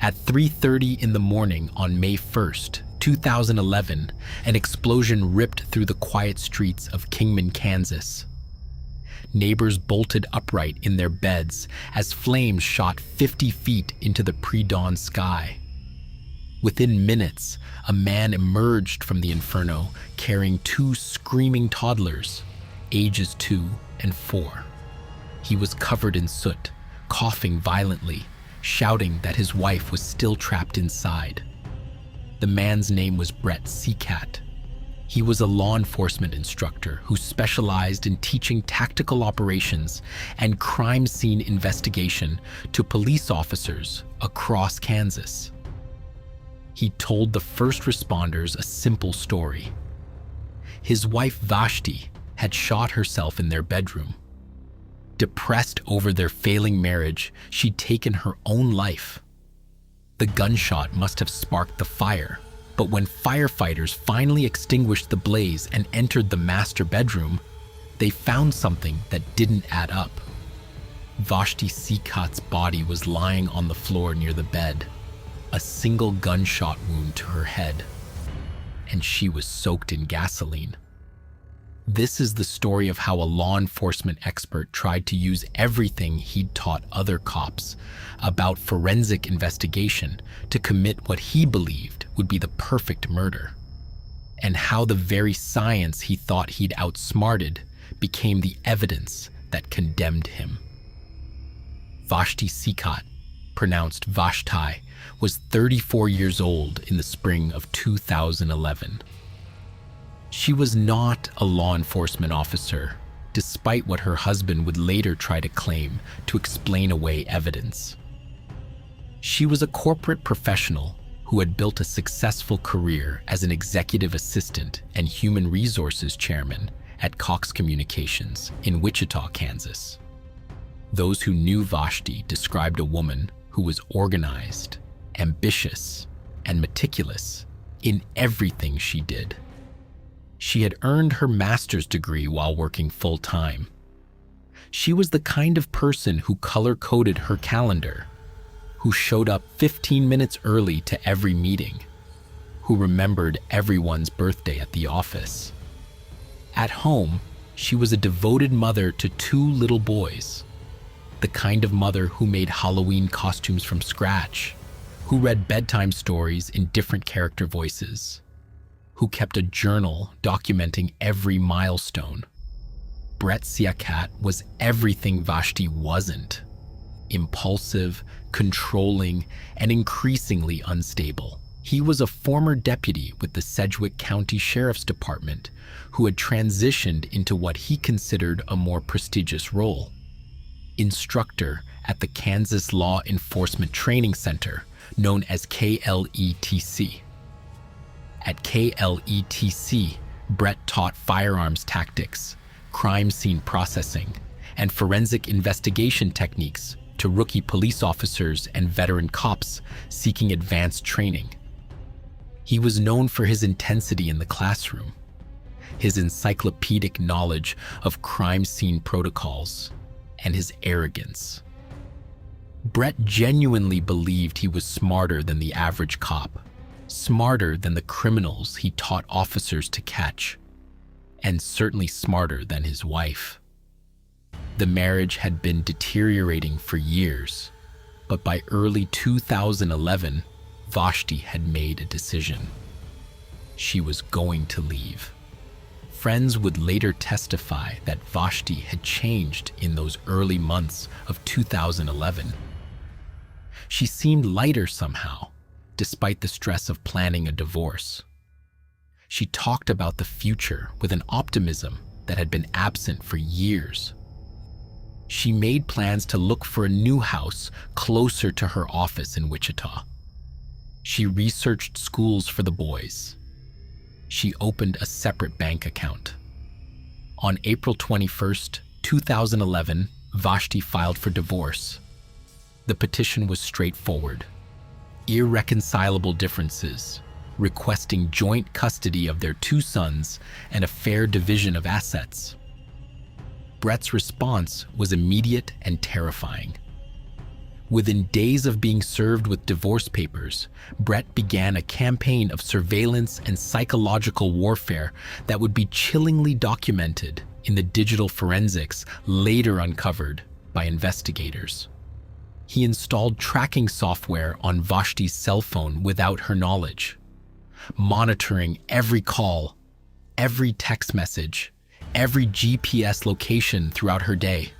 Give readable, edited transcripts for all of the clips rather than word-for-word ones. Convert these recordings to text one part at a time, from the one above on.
At 3:30 in the morning on May 1st, 2011, an explosion ripped through the quiet streets of Kingman, Kansas. Neighbors bolted upright in their beds as flames shot 50 feet into the pre-dawn sky. Within minutes, a man emerged from the inferno carrying two screaming toddlers, ages 2 and 4. He was covered in soot, coughing violently, shouting that his wife was still trapped inside. The man's name was Brett Seacat. He was a law enforcement instructor who specialized in teaching tactical operations and crime scene investigation to police officers across Kansas. He told the first responders a simple story. His wife Vashti had shot herself in their bedroom. Depressed over their failing marriage, she'd taken her own life. The gunshot must have sparked the fire, but when firefighters finally extinguished the blaze and entered the master bedroom, they found something that didn't add up. Vashti Seacat's body was lying on the floor near the bed, a single gunshot wound to her head, and she was soaked in gasoline. This is the story of how a law enforcement expert tried to use everything he'd taught other cops about forensic investigation to commit what he believed would be the perfect murder, and how the very science he thought he'd outsmarted became the evidence that condemned him. Vashti Seacat, pronounced Vashti, was 34 years old in the spring of 2011. She was not a law enforcement officer, despite what her husband would later try to claim to explain away evidence. She was a corporate professional who had built a successful career as an executive assistant and human resources chairman at Cox Communications in Wichita, Kansas. Those who knew Vashti described a woman who was organized, ambitious, and meticulous in everything she did. She had earned her master's degree while working full-time. She was the kind of person who color-coded her calendar, who showed up 15 minutes early to every meeting, who remembered everyone's birthday at the office. At home, she was a devoted mother to 2 little boys, the kind of mother who made Halloween costumes from scratch, who read bedtime stories in different character voices, who kept a journal documenting every milestone. Brett Seacat was everything Vashti wasn't: impulsive, controlling, and increasingly unstable. He was a former deputy with the Sedgwick County Sheriff's Department who had transitioned into what he considered a more prestigious role: instructor at the Kansas Law Enforcement Training Center, known as KLETC. At KLETC, Brett taught firearms tactics, crime scene processing, and forensic investigation techniques to rookie police officers and veteran cops seeking advanced training. He was known for his intensity in the classroom, his encyclopedic knowledge of crime scene protocols, and his arrogance. Brett genuinely believed he was smarter than the average cop, smarter than the criminals he taught officers to catch, and certainly smarter than his wife. The marriage had been deteriorating for years, but by early 2011, Vashti had made a decision. She was going to leave. Friends would later testify that Vashti had changed in those early months of 2011. She seemed lighter somehow, despite the stress of planning a divorce. She talked about the future with an optimism that had been absent for years. She made plans to look for a new house closer to her office in Wichita. She researched schools for the boys. She opened a separate bank account. On April 21st, 2011, Vashti filed for divorce. The petition was straightforward: irreconcilable differences, requesting joint custody of their 2 sons and a fair division of assets. Brett's response was immediate and terrifying. Within days of being served with divorce papers, Brett began a campaign of surveillance and psychological warfare that would be chillingly documented in the digital forensics later uncovered by investigators. He installed tracking software on Vashti's cell phone without her knowledge, monitoring every call, every text message, every GPS location throughout her day.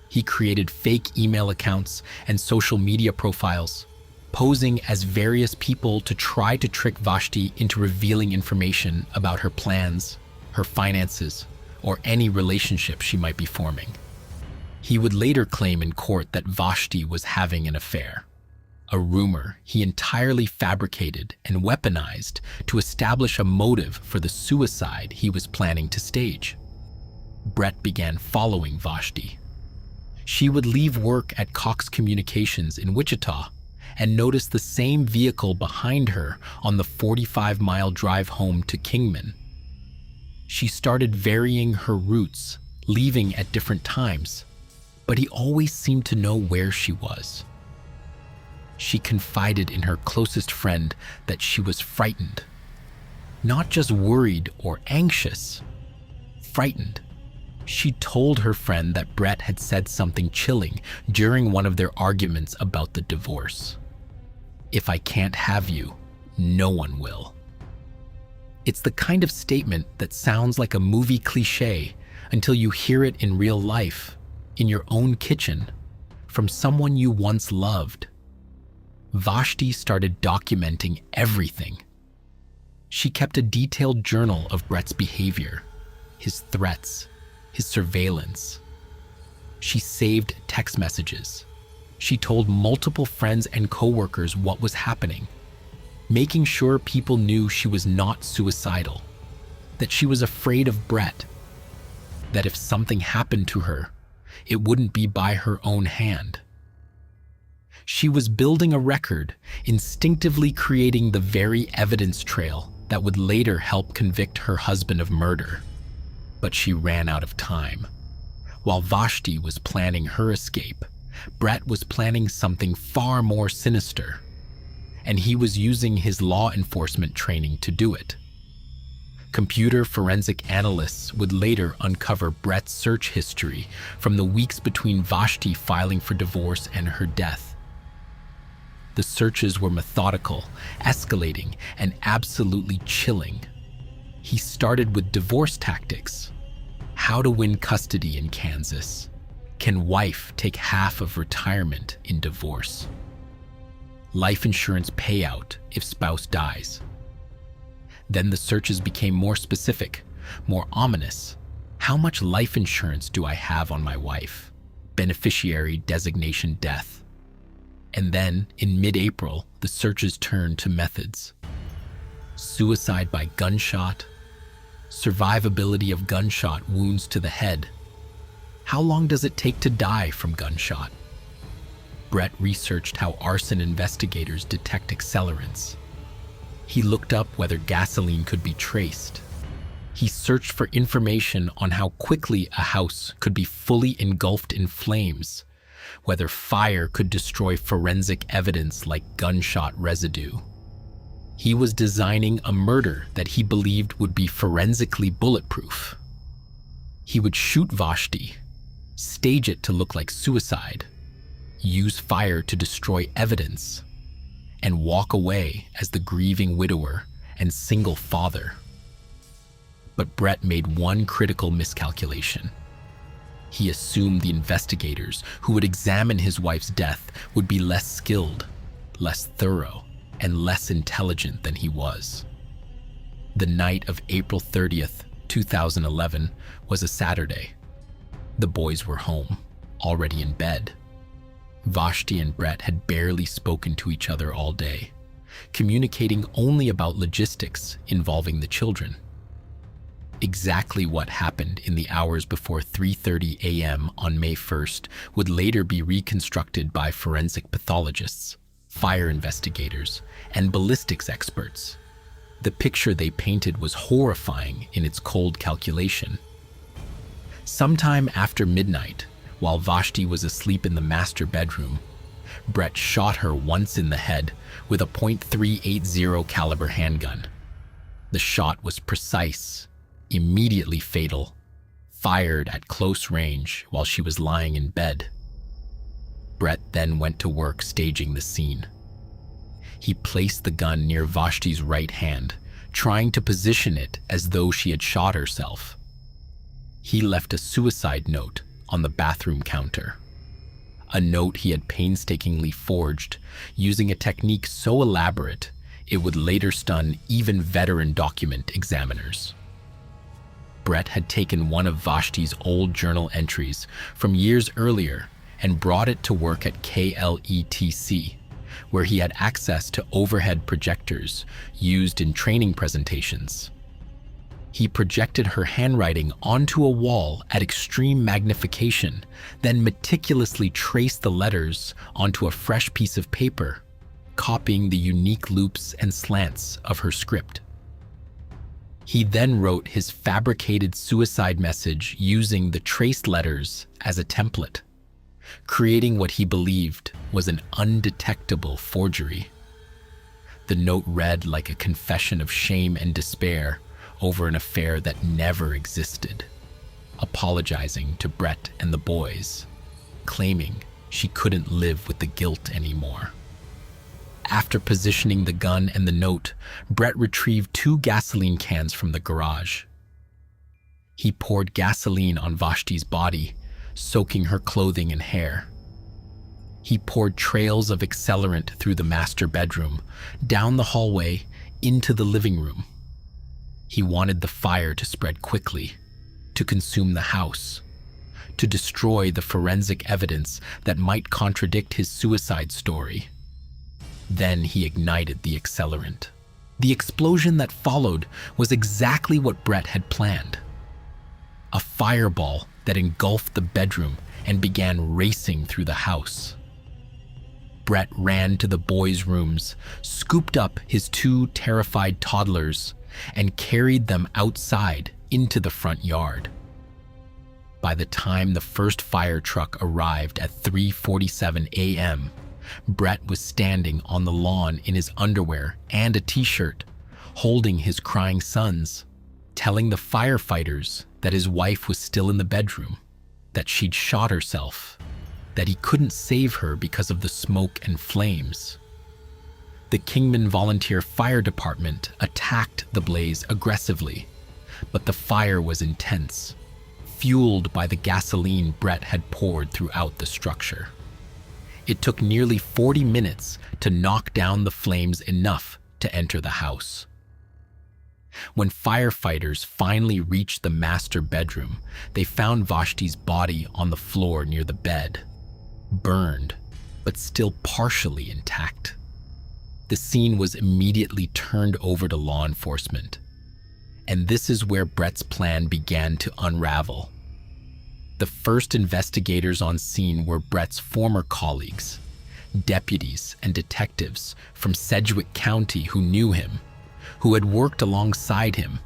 He created fake email accounts and social media profiles, posing as various people to try to trick Vashti into revealing information about her plans, her finances, or any relationship she might be forming. He would later claim in court that Vashti was having an affair, a rumor he entirely fabricated and weaponized to establish a motive for the suicide he was planning to stage. Brett began following Vashti. She would leave work at Cox Communications in Wichita and notice the same vehicle behind her on the 45-mile drive home to Kingman. She started varying her routes, leaving at different times, but he always seemed to know where she was. She confided in her closest friend that she was frightened, not just worried or anxious, frightened. She told her friend that Brett had said something chilling during one of their arguments about the divorce. "If I can't have you, no one will." It's the kind of statement that sounds like a movie cliché until you hear it in real life, in your own kitchen, from someone you once loved. Vashti started documenting everything. She kept a detailed journal of Brett's behavior, his threats, his surveillance. She saved text messages. She told multiple friends and coworkers what was happening, making sure people knew she was not suicidal, that she was afraid of Brett, that if something happened to her, it wouldn't be by her own hand. She was building a record, instinctively creating the very evidence trail that would later help convict her husband of murder. But she ran out of time. While Vashti was planning her escape, Brett was planning something far more sinister, and he was using his law enforcement training to do it. Computer forensic analysts would later uncover Brett's search history from the weeks between Vashti filing for divorce and her death. The searches were methodical, escalating, and absolutely chilling. He started with divorce tactics. How to win custody in Kansas? Can wife take half of retirement in divorce? Life insurance payout if spouse dies. Then the searches became more specific, more ominous. How much life insurance do I have on my wife? Beneficiary designation death. And then, in mid-April, the searches turned to methods. Suicide by gunshot, survivability of gunshot wounds to the head. How long does it take to die from gunshot? Brett researched how arson investigators detect accelerants. He looked up whether gasoline could be traced. He searched for information on how quickly a house could be fully engulfed in flames, whether fire could destroy forensic evidence like gunshot residue. He was designing a murder that he believed would be forensically bulletproof. He would shoot Vashti, stage it to look like suicide, use fire to destroy evidence, and walk away as the grieving widower and single father. But Brett made one critical miscalculation. He assumed the investigators who would examine his wife's death would be less skilled, less thorough, and less intelligent than he was. The night of April 30th, 2011 was a Saturday. The boys were home, already in bed. Vashti and Brett had barely spoken to each other all day, communicating only about logistics involving the children. Exactly what happened in the hours before 3:30 a.m. on May 1st would later be reconstructed by forensic pathologists, fire investigators, and ballistics experts. The picture they painted was horrifying in its cold calculation. Sometime after midnight, while Vashti was asleep in the master bedroom, Brett shot her once in the head with a .380 caliber handgun. The shot was precise, immediately fatal, fired at close range while she was lying in bed. Brett then went to work staging the scene. He placed the gun near Vashti's right hand, trying to position it as though she had shot herself. He left a suicide note on the bathroom counter. A note he had painstakingly forged, using a technique so elaborate it would later stun even veteran document examiners. Brett had taken one of Vashti's old journal entries from years earlier and brought it to work at KLETC, where he had access to overhead projectors used in training presentations. He projected her handwriting onto a wall at extreme magnification, then meticulously traced the letters onto a fresh piece of paper, copying the unique loops and slants of her script. He then wrote his fabricated suicide message using the traced letters as a template, creating what he believed was an undetectable forgery. The note read like a confession of shame and despair over an affair that never existed, apologizing to Brett and the boys, claiming she couldn't live with the guilt anymore. After positioning the gun and the note, Brett retrieved 2 gasoline cans from the garage. He poured gasoline on Vashti's body, soaking her clothing and hair. He poured trails of accelerant through the master bedroom, down the hallway, into the living room. He wanted the fire to spread quickly, to consume the house, to destroy the forensic evidence that might contradict his suicide story. Then he ignited the accelerant. The explosion that followed was exactly what Brett had planned. A fireball that engulfed the bedroom and began racing through the house. Brett ran to the boys' rooms, scooped up his 2 terrified toddlers, and carried them outside into the front yard. By the time the first fire truck arrived at 3:47 a.m., Brett was standing on the lawn in his underwear and a t-shirt, holding his crying sons, telling the firefighters that his wife was still in the bedroom, that she'd shot herself, that he couldn't save her because of the smoke and flames. The Kingman Volunteer Fire Department attacked the blaze aggressively, but the fire was intense, fueled by the gasoline Brett had poured throughout the structure. It took nearly 40 minutes to knock down the flames enough to enter the house. When firefighters finally reached the master bedroom, they found Vashti's body on the floor near the bed, burned, but still partially intact. The scene was immediately turned over to law enforcement, and this is where Brett's plan began to unravel. The first investigators on scene were Brett's former colleagues, deputies and detectives from Sedgwick County who knew him, who had worked alongside him,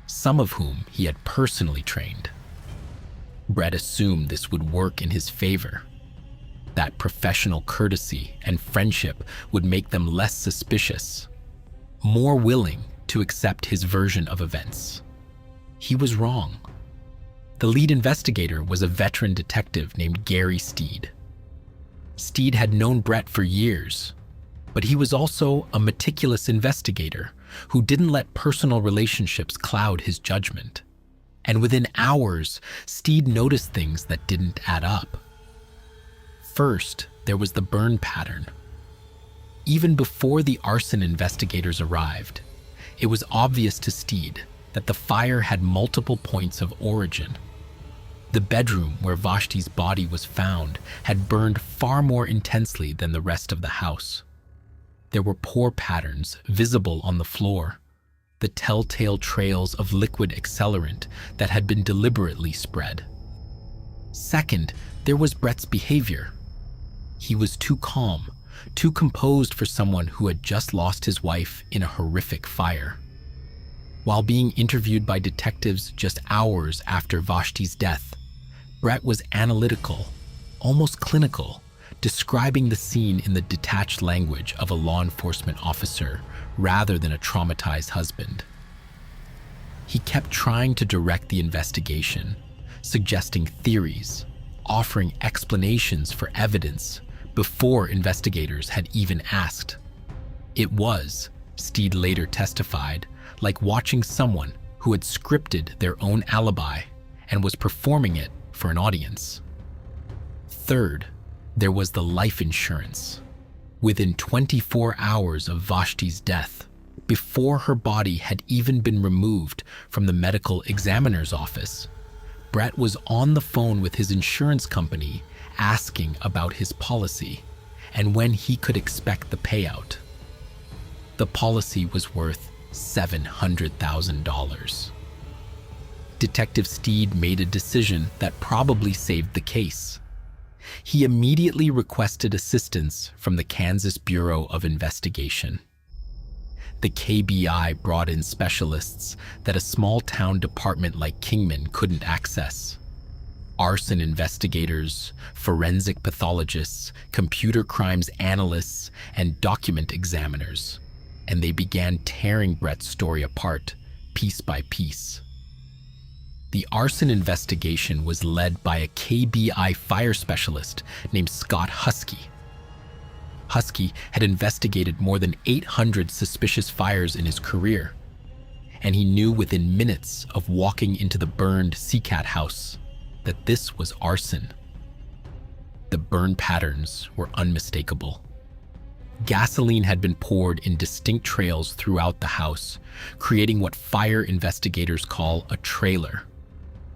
some of whom he had personally trained. Brett assumed this would work in his favor, that professional courtesy and friendship would make them less suspicious, more willing to accept his version of events. He was wrong. The lead investigator was a veteran detective named Gary Steed. Steed had known Brett for years, but he was also a meticulous investigator who didn't let personal relationships cloud his judgment. And within hours, Steed noticed things that didn't add up. First, there was the burn pattern. Even before the arson investigators arrived, it was obvious to Steed that the fire had multiple points of origin. The bedroom where Vashti's body was found had burned far more intensely than the rest of the house. There were pour patterns visible on the floor, the telltale trails of liquid accelerant that had been deliberately spread. Second, there was Brett's behavior. He was too calm, too composed for someone who had just lost his wife in a horrific fire. While being interviewed by detectives just hours after Vashti's death, Brett was analytical, almost clinical, describing the scene in the detached language of a law enforcement officer rather than a traumatized husband. He kept trying to direct the investigation, suggesting theories, offering explanations for evidence before investigators had even asked. It was, Steed later testified, like watching someone who had scripted their own alibi and was performing it for an audience. Third, there was the life insurance. Within 24 hours of Vashti's death, before her body had even been removed from the medical examiner's office, Brett was on the phone with his insurance company asking about his policy and when he could expect the payout. The policy was worth $700,000. Detective Steed made a decision that probably saved the case. He immediately requested assistance from the Kansas Bureau of Investigation. The KBI brought in specialists that a small-town department like Kingman couldn't access. Arson investigators, forensic pathologists, computer crimes analysts, and document examiners. And they began tearing Brett's story apart, piece by piece. The arson investigation was led by a KBI fire specialist named Scott Husky. Husky had investigated more than 800 suspicious fires in his career, and he knew within minutes of walking into the burned Seacat house that this was arson. The burn patterns were unmistakable. Gasoline had been poured in distinct trails throughout the house, creating what fire investigators call a trailer,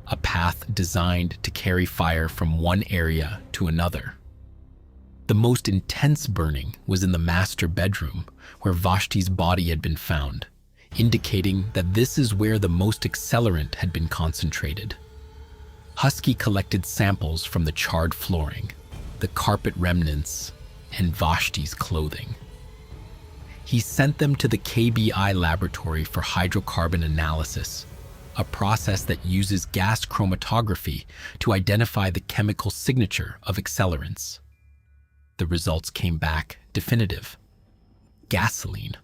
a path designed to carry fire from one area to another. The most intense burning was in the master bedroom, where Vashti's body had been found, indicating that this is where the most accelerant had been concentrated. Husky collected samples from the charred flooring, the carpet remnants, and Vashti's clothing. He sent them to the KBI laboratory for hydrocarbon analysis, a process that uses gas chromatography to identify the chemical signature of accelerants. The results came back definitive. Gasoline.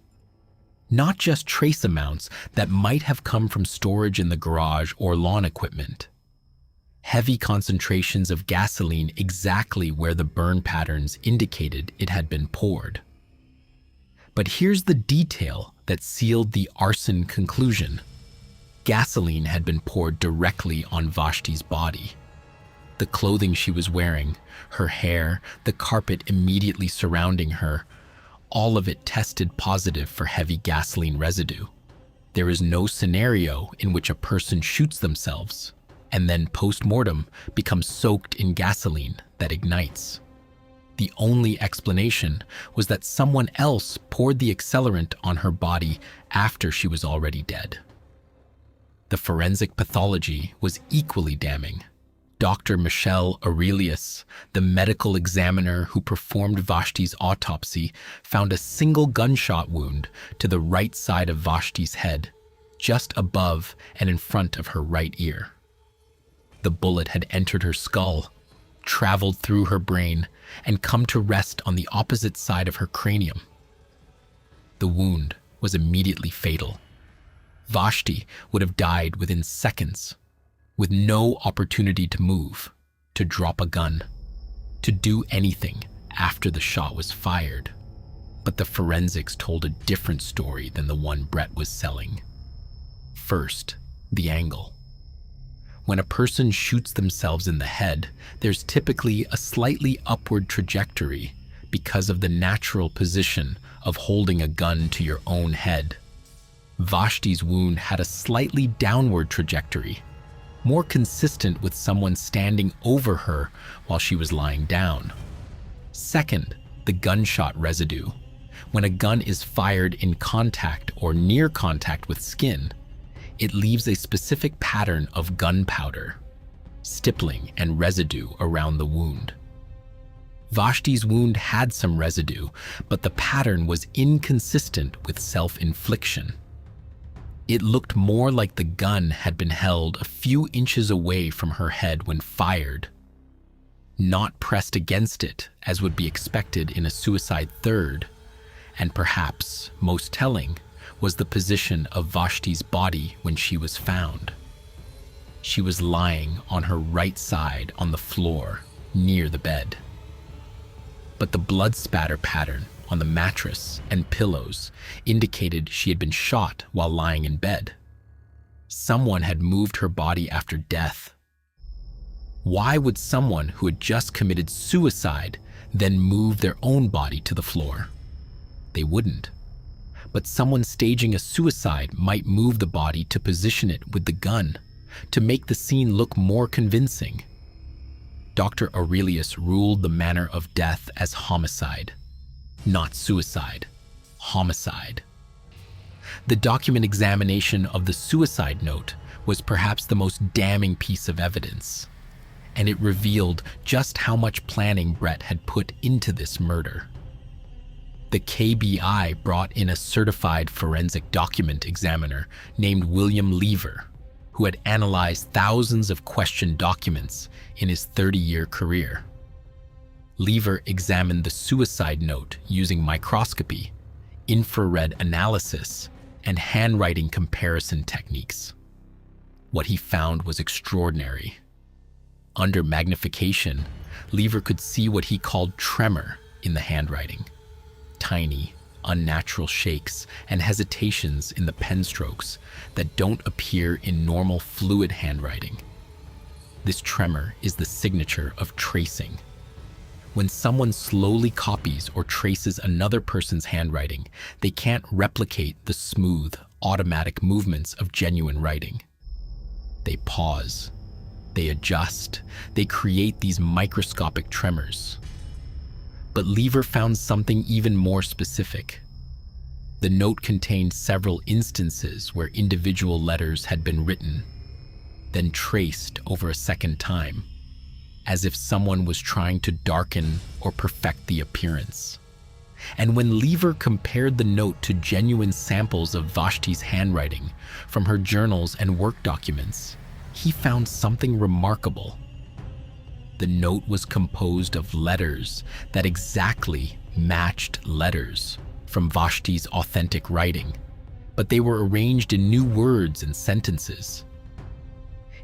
Not just trace amounts that might have come from storage in the garage or lawn equipment. Heavy concentrations of gasoline exactly where the burn patterns indicated it had been poured. But here's the detail that sealed the arson conclusion. Gasoline had been poured directly on Vashti's body. The clothing she was wearing, her hair, the carpet immediately surrounding her, all of it tested positive for heavy gasoline residue. There is no scenario in which a person shoots themselves and then post-mortem becomes soaked in gasoline that ignites. The only explanation was that someone else poured the accelerant on her body after she was already dead. The forensic pathology was equally damning. Dr. Michelle Aurelius, the medical examiner who performed Vashti's autopsy, found a single gunshot wound to the right side of Vashti's head, just above and in front of her right ear. The bullet had entered her skull, traveled through her brain, and come to rest on the opposite side of her cranium. The wound was immediately fatal. Vashti would have died within seconds, with no opportunity to move, to drop a gun, to do anything after the shot was fired. But the forensics told a different story than the one Brett was selling. First, the angle. When a person shoots themselves in the head, there's typically a slightly upward trajectory because of the natural position of holding a gun to your own head. Vashti's wound had a slightly downward trajectory, more consistent with someone standing over her while she was lying down. Second, the gunshot residue. When a gun is fired in contact or near contact with skin, it leaves a specific pattern of gunpowder, stippling, and residue around the wound. Vashti's wound had some residue, but the pattern was inconsistent with self-infliction. It looked more like the gun had been held a few inches away from her head when fired. not pressed against it as would be expected in a suicide third, and perhaps most telling was the position of Vashti's body when she was found. She was lying on her right side on the floor near the bed. But the blood spatter pattern on the mattress and pillows indicated she had been shot while lying in bed. Someone had moved her body after death. Why would someone who had just committed suicide then move their own body to the floor? They wouldn't. But someone staging a suicide might move the body to position it with the gun, to make the scene look more convincing. Dr. Aurelius ruled the manner of death as homicide. Not suicide, homicide. The document examination of the suicide note was perhaps the most damning piece of evidence, and it revealed just how much planning Brett had put into this murder. The KBI brought in a certified forensic document examiner named William Lever, who had analyzed thousands of questioned documents in his 30-year career. Lever examined the suicide note using microscopy, infrared analysis, and handwriting comparison techniques. What he found was extraordinary. Under magnification, Lever could see what he called tremor in the handwriting. Tiny, unnatural shakes and hesitations in the pen strokes that don't appear in normal fluid handwriting. This tremor is the signature of tracing. When someone slowly copies or traces another person's handwriting, they can't replicate the smooth, automatic movements of genuine writing. They pause, they adjust, they create these microscopic tremors. But Lever found something even more specific. The note contained several instances where individual letters had been written, then traced over a second time, as if someone was trying to darken or perfect the appearance. And when Lever compared the note to genuine samples of Vashti's handwriting from her journals and work documents, he found something remarkable. The note was composed of letters that exactly matched letters from Vashti's authentic writing, but they were arranged in new words and sentences.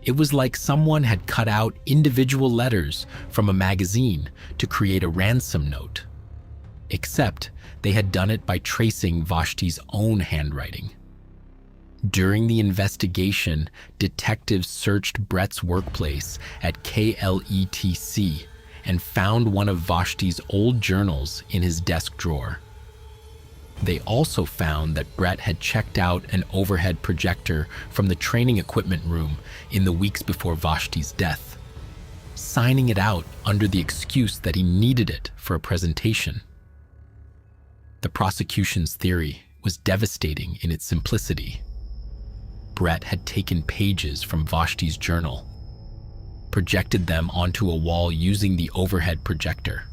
It was like someone had cut out individual letters from a magazine to create a ransom note, except they had done it by tracing Vashti's own handwriting. During the investigation, detectives searched Brett's workplace at KLETC and found one of Vashti's old journals in his desk drawer. They also found that Brett had checked out an overhead projector from the training equipment room in the weeks before Vashti's death, signing it out under the excuse that he needed it for a presentation. The prosecution's theory was devastating in its simplicity. Brett had taken pages from Vashti's journal, projected them onto a wall using the overhead projector,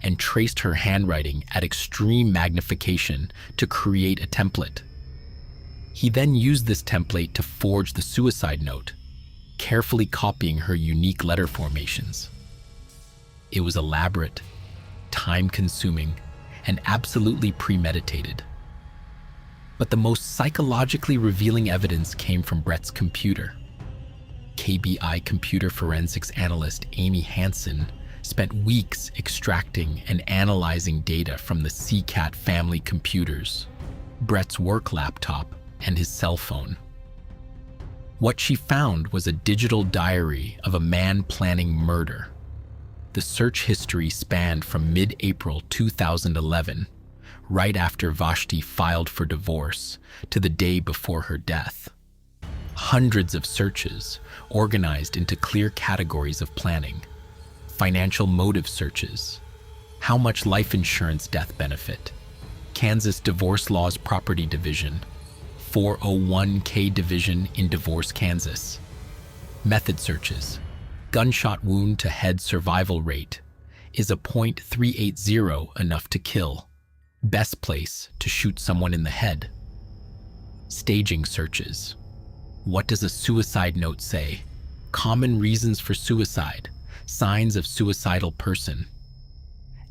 and traced her handwriting at extreme magnification to create a template. He then used this template to forge the suicide note, carefully copying her unique letter formations. It was elaborate, time-consuming, and absolutely premeditated. But the most psychologically revealing evidence came from Brett's computer. KBI computer forensics analyst Amy Hansen spent weeks extracting and analyzing data from the CCAT family computers, Brett's work laptop, and his cell phone. What she found was a digital diary of a man planning murder. The search history spanned from mid-April 2011, right after Vashti filed for divorce, to the day before her death. Hundreds of searches, organized into clear categories of planning. Financial motive searches, how much life insurance death benefit, Kansas Divorce Laws Property Division, 401k division in Divorce, Kansas. Method searches, gunshot wound to head survival rate, is a .380 enough to kill, best place to shoot someone in the head. Staging searches, what does a suicide note say, common reasons for suicide, Signs of suicidal person.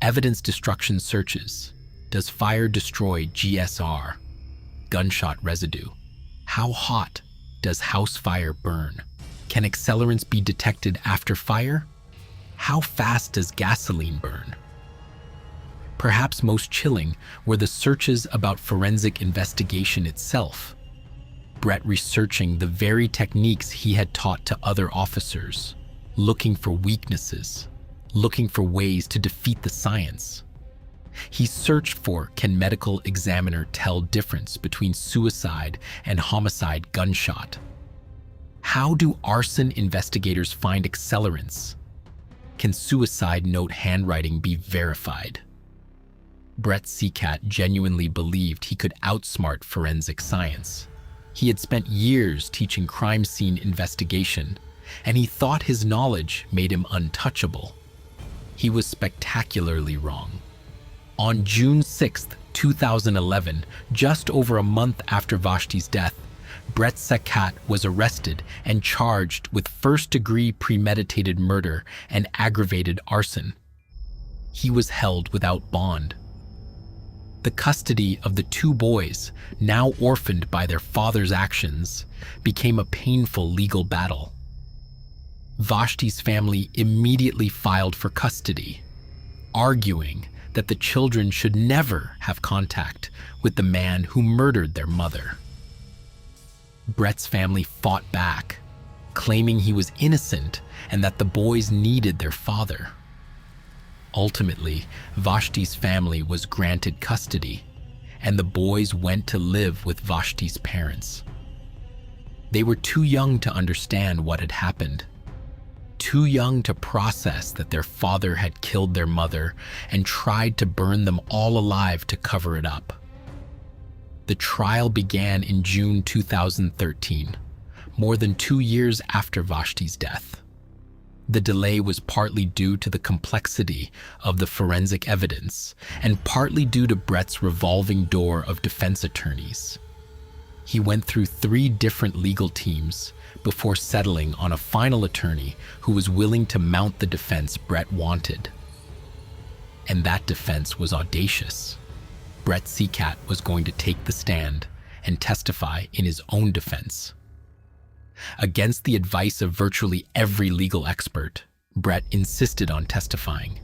Evidence destruction searches. Does fire destroy GSR? Gunshot residue. How hot does house fire burn? Can accelerants be detected after fire? How fast does gasoline burn? Perhaps most chilling were the searches about forensic investigation itself. Brett researching the very techniques he had taught to other officers, looking for weaknesses, looking for ways to defeat the science. He searched for, can medical examiner tell difference between suicide and homicide gunshot? How do arson investigators find accelerants? Can suicide note handwriting be verified? Brett Seacat genuinely believed he could outsmart forensic science. He had spent years teaching crime scene investigation, and he thought his knowledge made him untouchable. He was spectacularly wrong. On June 6, 2011, just over a month after Vashti's death, Brett Seacat was arrested and charged with first-degree premeditated murder and aggravated arson. He was held without bond. The custody of the two boys, now orphaned by their father's actions, became a painful legal battle. Vashti's family immediately filed for custody, arguing that the children should never have contact with the man who murdered their mother. Brett's family fought back, claiming he was innocent and that the boys needed their father. Ultimately, Vashti's family was granted custody, and the boys went to live with Vashti's parents. They were too young to understand what had happened, too young to process that their father had killed their mother and tried to burn them all alive to cover it up. The trial began in June 2013, more than 2 years after Vashti's death. The delay was partly due to the complexity of the forensic evidence and partly due to Brett's revolving door of defense attorneys. He went through 3 different legal teams before settling on a final attorney who was willing to mount the defense Brett wanted. And that defense was audacious. Brett Seacat was going to take the stand and testify in his own defense. Against the advice of virtually every legal expert, Brett insisted on testifying.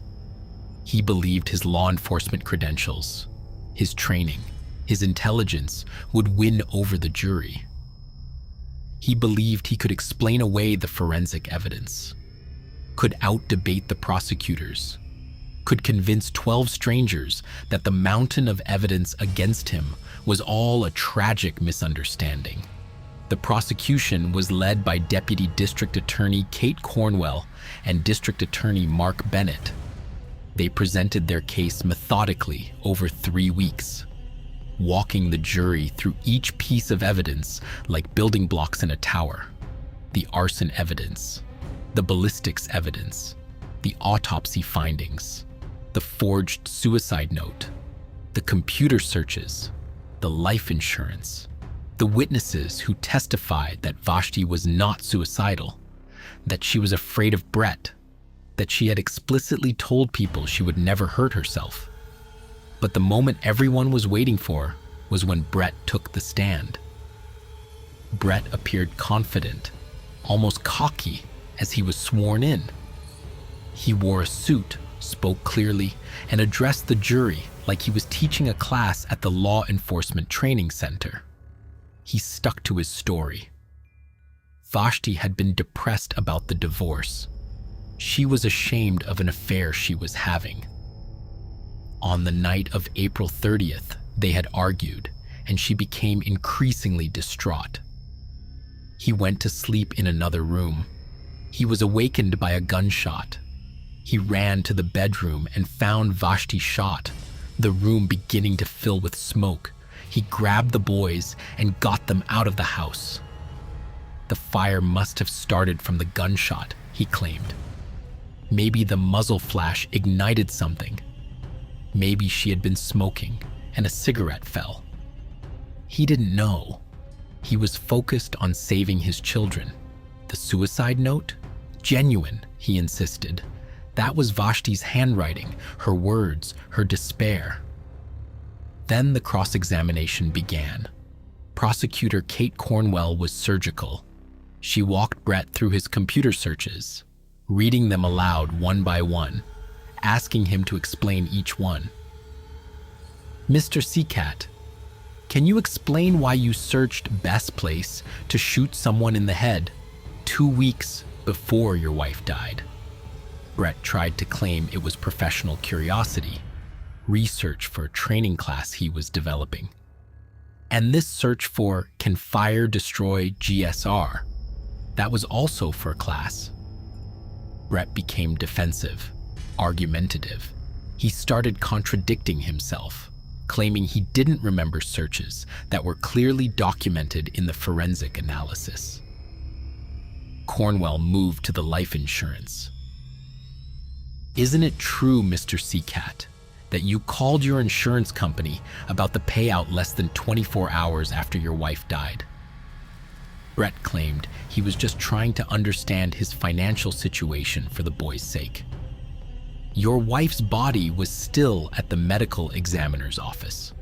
He believed his law enforcement credentials, his training, his intelligence would win over the jury. He believed he could explain away the forensic evidence, could out-debate the prosecutors, could convince 12 strangers that the mountain of evidence against him was all a tragic misunderstanding. The prosecution was led by Deputy District Attorney Kate Cornwell and District Attorney Mark Bennett. They presented their case methodically over 3 weeks, walking the jury through each piece of evidence like building blocks in a tower. The arson evidence, the ballistics evidence, the autopsy findings, the forged suicide note, the computer searches, the life insurance, the witnesses who testified that Vashti was not suicidal, that she was afraid of Brett, that she had explicitly told people she would never hurt herself. But the moment everyone was waiting for was when Brett took the stand. Brett appeared confident, almost cocky, as he was sworn in. He wore a suit, spoke clearly, and addressed the jury like he was teaching a class at the Law Enforcement Training Center. He stuck to his story. Vashti had been depressed about the divorce. She was ashamed of an affair she was having. On the night of April 30th, they had argued, and she became increasingly distraught. He went to sleep in another room. He was awakened by a gunshot. He ran to the bedroom and found Vashti shot, the room beginning to fill with smoke. He grabbed the boys and got them out of the house. The fire must have started from the gunshot, he claimed. Maybe the muzzle flash ignited something. Maybe she had been smoking and a cigarette fell. He didn't know. He was focused on saving his children. The suicide note? Genuine he insisted. That was Vashti's handwriting, her words, her despair. Then the cross-examination began. Prosecutor Kate Cornwell was surgical. She walked Brett through his computer searches, reading them aloud one by one, asking him to explain each one. Mr. Seacat, can you explain why you searched Best Place to shoot someone in the head 2 weeks before your wife died? Brett tried to claim it was professional curiosity, research for a training class he was developing. And this search for Can Fire Destroy GSR, that was also for a class. Brett became defensive, argumentative. He started contradicting himself, claiming he didn't remember searches that were clearly documented in the forensic analysis. Cornwell moved to the life insurance. Isn't it true, Mr. Seacat, that you called your insurance company about the payout less than 24 hours after your wife died? Brett claimed he was just trying to understand his financial situation for the boy's sake. Your wife's body was still at the medical examiner's office.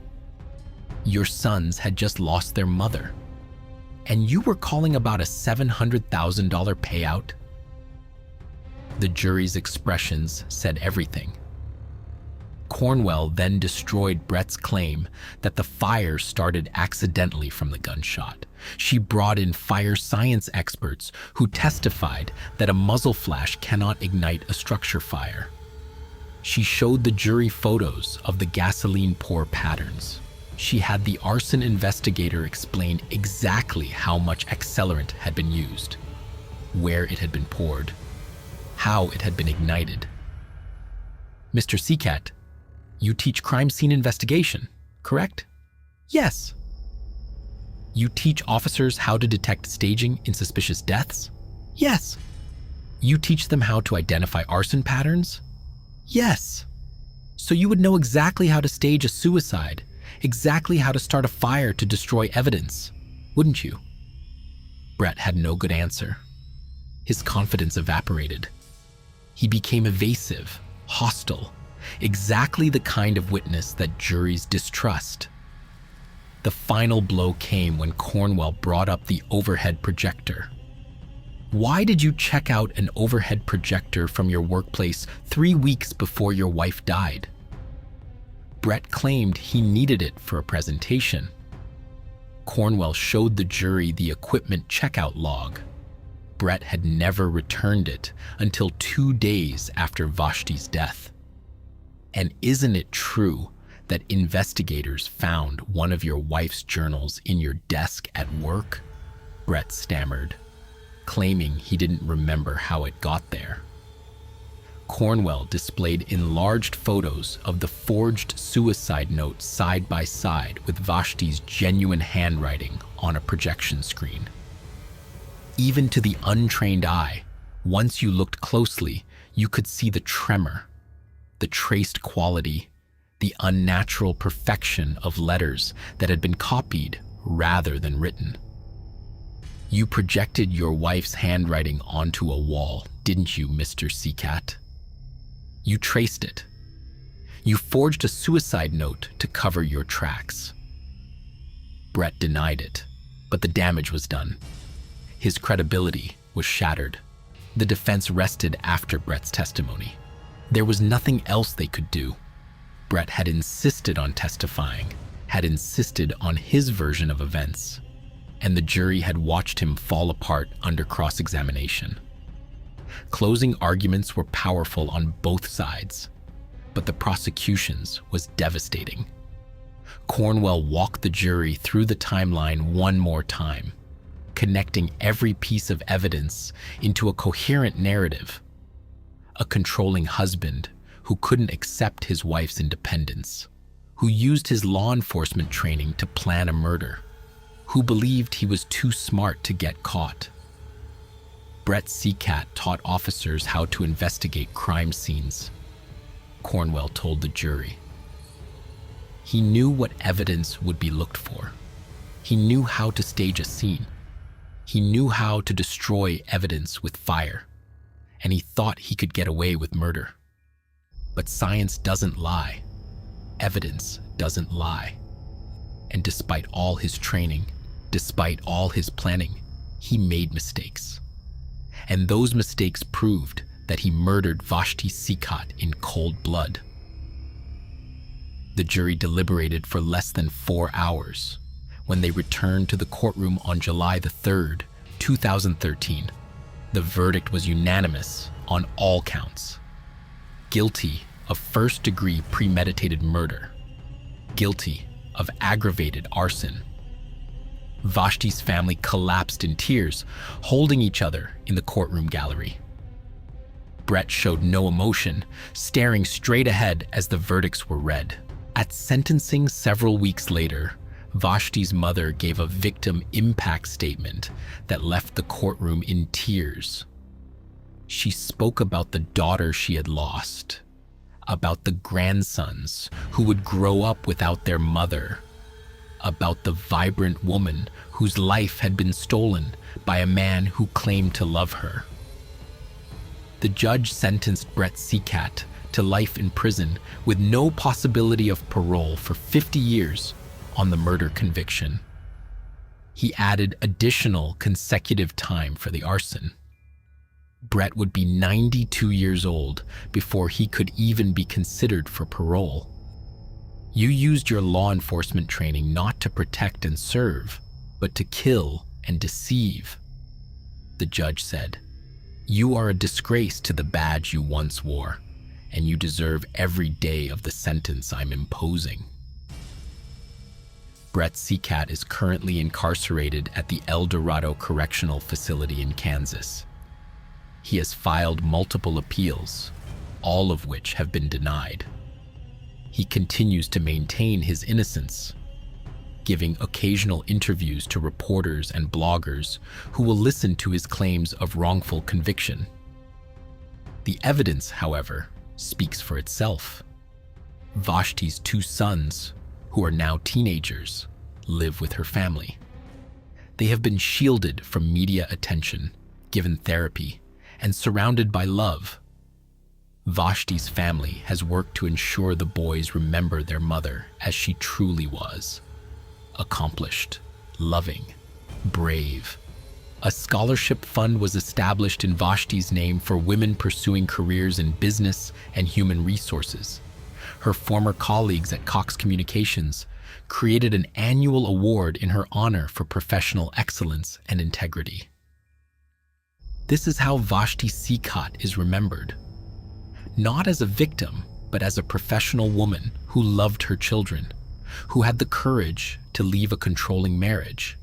Your sons had just lost their mother, and you were calling about a $700,000 payout? The jury's expressions said everything. Cornwell then destroyed Brett's claim that the fire started accidentally from the gunshot. She brought in fire science experts who testified that a muzzle flash cannot ignite a structure fire. She showed the jury photos of the gasoline pour patterns. She had the arson investigator explain exactly how much accelerant had been used, where it had been poured, how it had been ignited. Mr. Seacat, you teach crime scene investigation, correct? Yes. You teach officers how to detect staging in suspicious deaths? Yes. You teach them how to identify arson patterns? Yes. So you would know exactly how to stage a suicide, exactly how to start a fire to destroy evidence, wouldn't you? Brett had no good answer. His confidence evaporated. He became evasive, hostile, exactly the kind of witness that juries distrust. The final blow came when Cornwell brought up the overhead projector. Why did you check out an overhead projector from your workplace 3 weeks before your wife died? Brett claimed he needed it for a presentation. Cornwell showed the jury the equipment checkout log. Brett had never returned it until 2 days after Vashti's death. And isn't it true that investigators found one of your wife's journals in your desk at work? Brett stammered, claiming he didn't remember how it got there. Cornwell displayed enlarged photos of the forged suicide note side by side with Vashti's genuine handwriting on a projection screen. Even to the untrained eye, once you looked closely, you could see the tremor, the traced quality, the unnatural perfection of letters that had been copied rather than written. You projected your wife's handwriting onto a wall, didn't you, Mr. Seacat? You traced it. You forged a suicide note to cover your tracks. Brett denied it, but the damage was done. His credibility was shattered. The defense rested after Brett's testimony. There was nothing else they could do. Brett had insisted on testifying, had insisted on his version of events, and the jury had watched him fall apart under cross-examination. Closing arguments were powerful on both sides, but the prosecution's was devastating. Cornwell walked the jury through the timeline one more time, connecting every piece of evidence into a coherent narrative. A controlling husband who couldn't accept his wife's independence, who used his law enforcement training to plan a murder, who believed he was too smart to get caught. Brett Seacat taught officers how to investigate crime scenes, Cornwell told the jury. He knew what evidence would be looked for. He knew how to stage a scene. He knew how to destroy evidence with fire. and he thought he could get away with murder. But science doesn't lie. Evidence doesn't lie. And despite all his training, despite all his planning, he made mistakes. And those mistakes proved that he murdered Vashti Sikat in cold blood. The jury deliberated for less than 4 hours. When they returned to the courtroom on July the 3rd, 2013, the verdict was unanimous on all counts. Guilty of first-degree premeditated murder. Guilty of aggravated arson. Vashti's family collapsed in tears, holding each other in the courtroom gallery. Brett showed no emotion, staring straight ahead as the verdicts were read. At sentencing several weeks later, Vashti's mother gave a victim impact statement that left the courtroom in tears. She spoke about the daughter she had lost, about the grandsons who would grow up without their mother, about the vibrant woman whose life had been stolen by a man who claimed to love her. The judge sentenced Brett Sikat to life in prison with no possibility of parole for 50 years on the murder conviction. He added additional consecutive time for the arson. Brett would be 92 years old before he could even be considered for parole. You used your law enforcement training not to protect and serve, but to kill and deceive, the judge said. You are a disgrace to the badge you once wore, and you deserve every day of the sentence I'm imposing. Brett Sikat is currently incarcerated at the El Dorado Correctional Facility in Kansas. He has filed multiple appeals, all of which have been denied. He continues to maintain his innocence, giving occasional interviews to reporters and bloggers who will listen to his claims of wrongful conviction. The evidence, however, speaks for itself. Vashti's 2 sons, who are now teenagers, live with her family. They have been shielded from media attention, given therapy, and surrounded by love. Vashti's family has worked to ensure the boys remember their mother as she truly was. Accomplished, loving, brave. A scholarship fund was established in Vashti's name for women pursuing careers in business and human resources. Her former colleagues at Cox Communications created an annual award in her honor for professional excellence and integrity. This is how Vashti Sikat is remembered. Not as a victim, but as a professional woman who loved her children, who had the courage to leave a controlling marriage,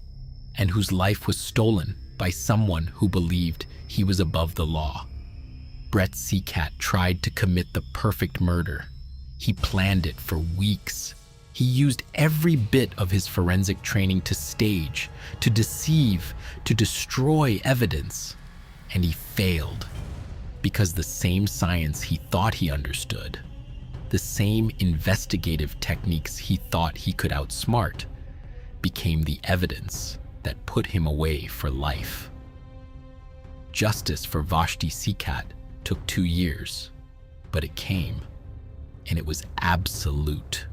and whose life was stolen by someone who believed he was above the law. Brett Sikat tried to commit the perfect murder. He planned it for weeks. He used every bit of his forensic training to stage, to deceive, to destroy evidence. And he failed, because the same science he thought he understood, the same investigative techniques he thought he could outsmart, became the evidence that put him away for life. Justice for Vashti Sikat took 2 years, but it came, and it was absolute.